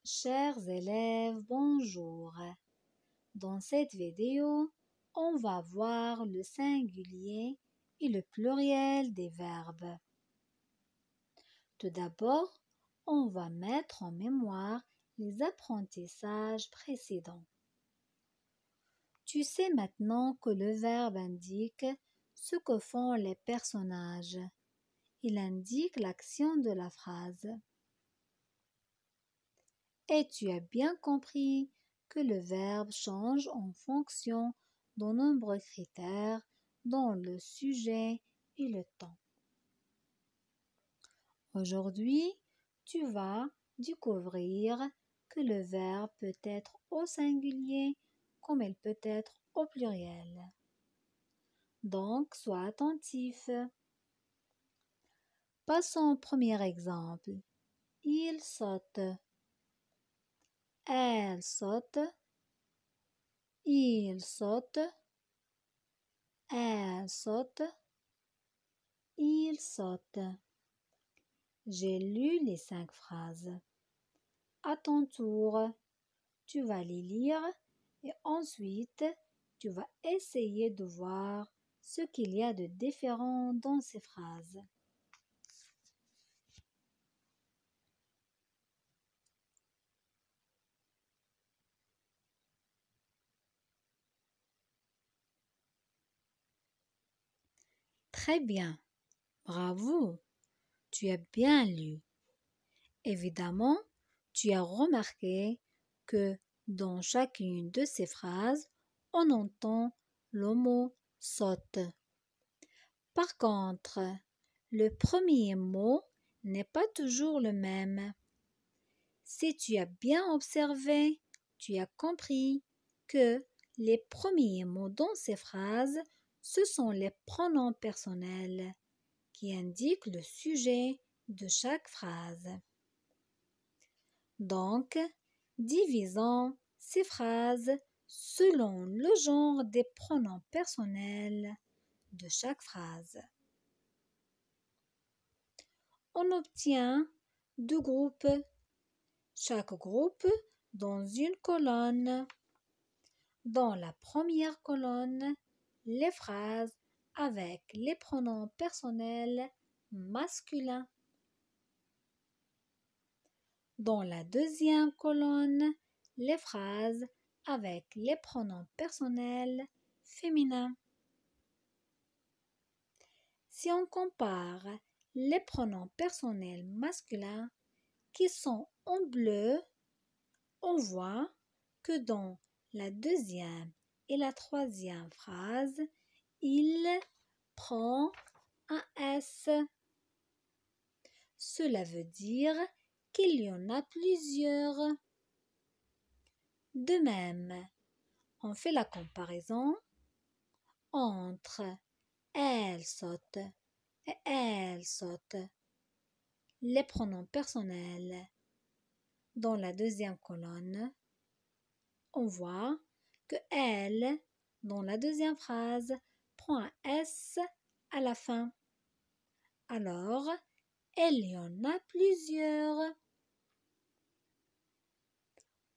Chers élèves, bonjour. Dans cette vidéo, on va voir le singulier et le pluriel des verbes. Tout d'abord, on va mettre en mémoire les apprentissages précédents. Tu sais maintenant que le verbe indique ce que font les personnages. Il indique l'action de la phrase. Et tu as bien compris que le verbe change en fonction de nombreux critères dont le sujet et le temps. Aujourd'hui, tu vas découvrir que le verbe peut être au singulier comme il peut être au pluriel. Donc, sois attentif. Passons au premier exemple. Il saute. Elle saute. Il saute. Elle saute. Il saute. J'ai lu les 5 phrases. À ton tour, tu vas les lire et ensuite, tu vas essayer de voir ce qu'il y a de différent dans ces phrases. Très bien, bravo, tu as bien lu. Évidemment, tu as remarqué que dans chacune de ces phrases, on entend le mot saute. Par contre, le premier mot n'est pas toujours le même. Si tu as bien observé, tu as compris que les premiers mots dans ces phrases, ce sont les pronoms personnels qui indiquent le sujet de chaque phrase. Donc, divisons ces phrases selon le genre des pronoms personnels de chaque phrase. On obtient 2 groupes, chaque groupe dans une colonne. Dans la première colonne, les phrases avec les pronoms personnels masculins. Dans la deuxième colonne, les phrases avec les pronoms personnels féminins. Si on compare les pronoms personnels masculins qui sont en bleu, on voit que dans la deuxième et la troisième phrase, il prend un S. Cela veut dire qu'il y en a plusieurs. De même, on fait la comparaison entre elle saute et elle saute. Les pronoms personnels. Dans la deuxième colonne, on voit que elle, dans la deuxième phrase, prend un S à la fin. Alors, il y en a plusieurs.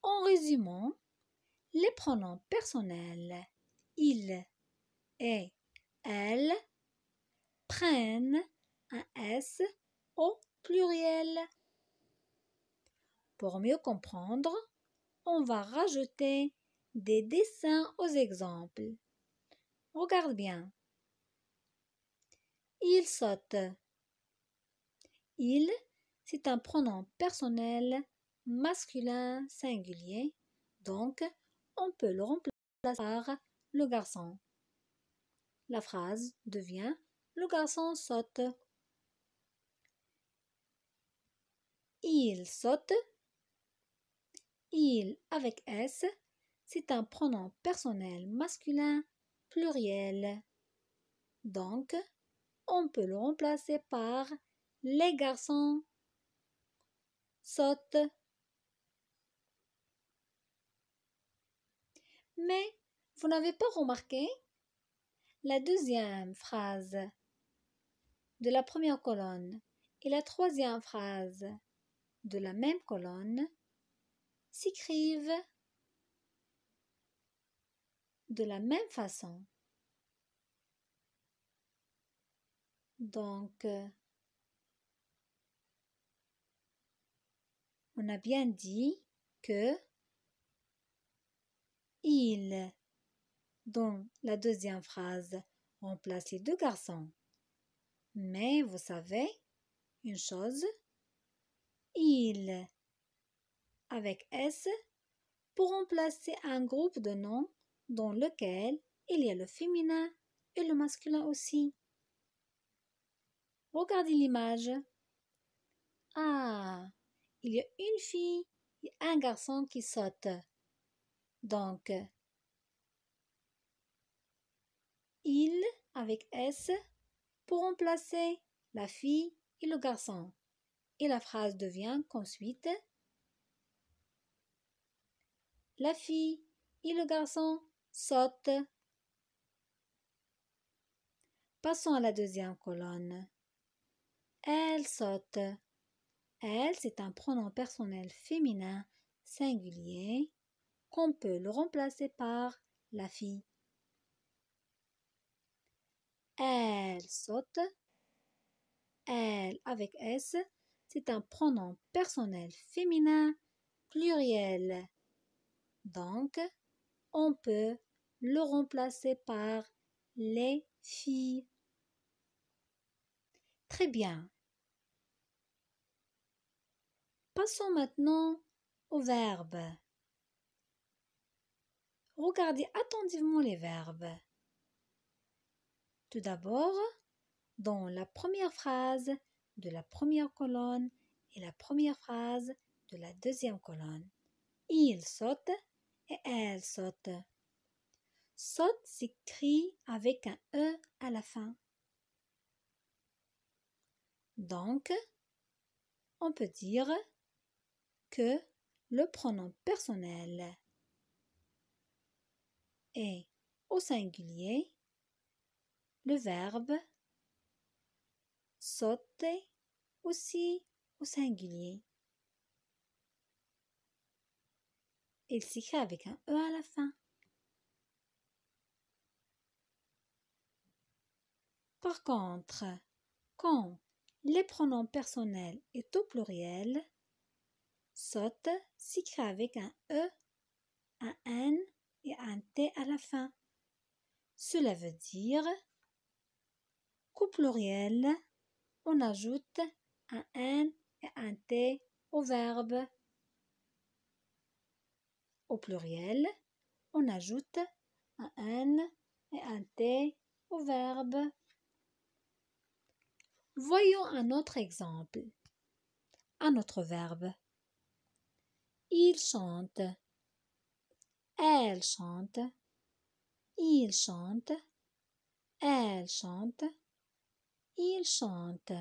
En résumant, les pronoms personnels il et elle prennent un S au pluriel. Pour mieux comprendre, on va rajouter des dessins aux exemples. Regarde bien. Il saute. Il, c'est un pronom personnel masculin singulier, donc on peut le remplacer par le garçon. La phrase devient le garçon saute. Il saute. Il avec S, c'est un pronom personnel masculin pluriel. Donc, on peut le remplacer par les garçons sautent. Mais vous n'avez pas remarqué la deuxième phrase de la première colonne et la troisième phrase de la même colonne s'écrivent de la même façon. Donc, on a bien dit que il, dans la deuxième phrase, remplace les deux garçons. Mais vous savez une chose, il avec S pour remplacer un groupe de noms dans lequel il y a le féminin et le masculin aussi. Regardez l'image. Ah, il y a une fille et un garçon qui sautent. Donc, il avec S pour remplacer la fille et le garçon. Et la phrase devient qu'ensuite, la fille et le garçon sautent. Passons à la deuxième colonne. Elle saute. Elle, c'est un pronom personnel féminin singulier qu'on peut le remplacer par la fille. Elle saute. Elle avec S, c'est un pronom personnel féminin pluriel. Donc, on peut le remplacer par les filles. Très bien. Passons maintenant aux verbes. Regardez attentivement les verbes. Tout d'abord, dans la première phrase de la première colonne et la première phrase de la deuxième colonne. Il saute et elle saute. Saute s'écrit avec un E à la fin. Donc, on peut dire que le pronom personnel est au singulier, le verbe sauter aussi au singulier. Il s'écrit avec un E à la fin. Par contre, quand les pronoms personnels est au pluriel, saute s'écrit avec un E, un N et un T à la fin. Cela veut dire qu'au pluriel, on ajoute un N et un T au verbe. Au pluriel, on ajoute un N et un T au verbe. Voyons un autre exemple. Un autre verbe. Il chante. Elle chante. Il chante. Elle chante. Il chante.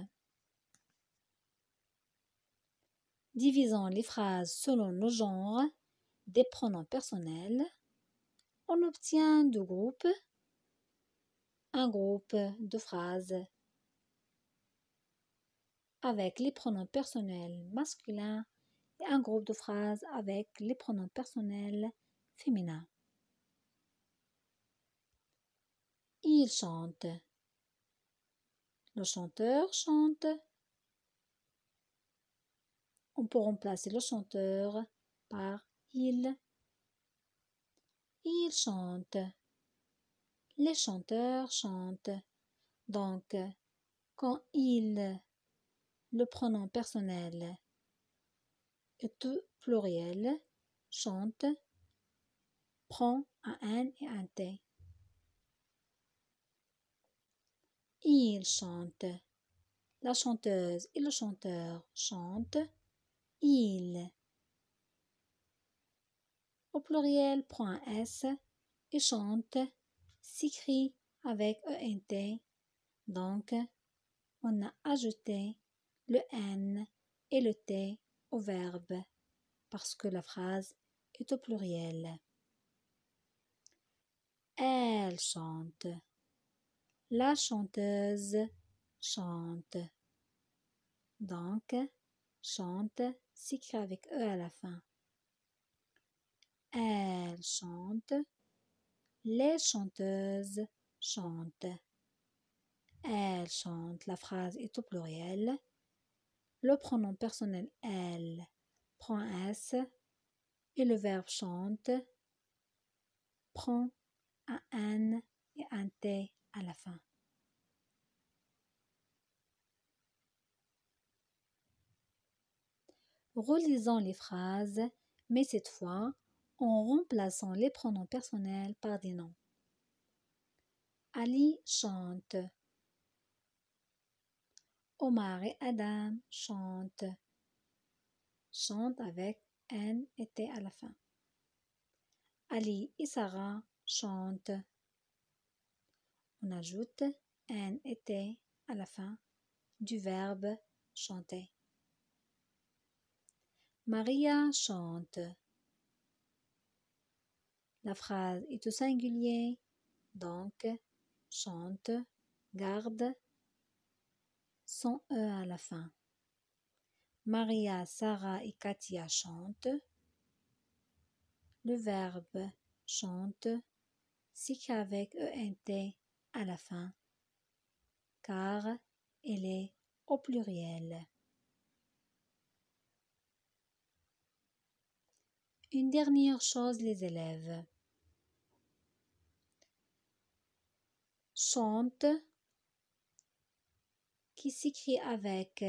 Divisons les phrases selon le genre des pronoms personnels. On obtient deux groupes. Un groupe de phrases avec les pronoms personnels masculins et un groupe de phrases avec les pronoms personnels féminins. Il chante. Le chanteur chante. On peut remplacer le chanteur par il. Il chante. Les chanteurs chantent. Donc, quand il, le pronom personnel, est au pluriel, chante, prend un N et un T. Il chante. La chanteuse et le chanteur chantent. Il. Au pluriel, prend un S et chante, s'écrit avec ENT. Donc, on a ajouté le N et le T au verbe parce que la phrase est au pluriel. Elle chante. La chanteuse chante. Donc, chante s'écrit avec E à la fin. Elle chante. Les chanteuses chantent. Elle chante. La phrase est au pluriel. Le pronom personnel elle prend un S et le verbe chante prend un N et un T à la fin. Relisons les phrases, mais cette fois en remplaçant les pronoms personnels par des noms. Ali chante. Omar et Adam chantent. Chante avec N et T à la fin. Ali et Sarah chantent. On ajoute N et T à la fin du verbe chanter. Maria chante. La phrase est au singulier, donc chante, garde son E à la fin. Maria, Sarah et Katia chantent. Le verbe chante s'écrit avec ENT à la fin, car elle est au pluriel. Une dernière chose, les élèves. Chante, qui s'écrit avec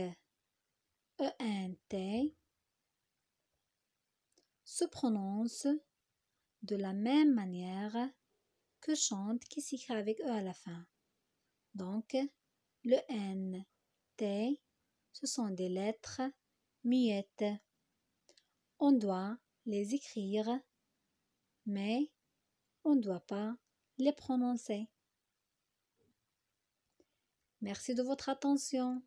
ENT, se prononce de la même manière que chante, qui s'écrit avec E à la fin. Donc, le N, T, ce sont des lettres muettes. On doit les écrire, mais on ne doit pas les prononcer. Merci de votre attention.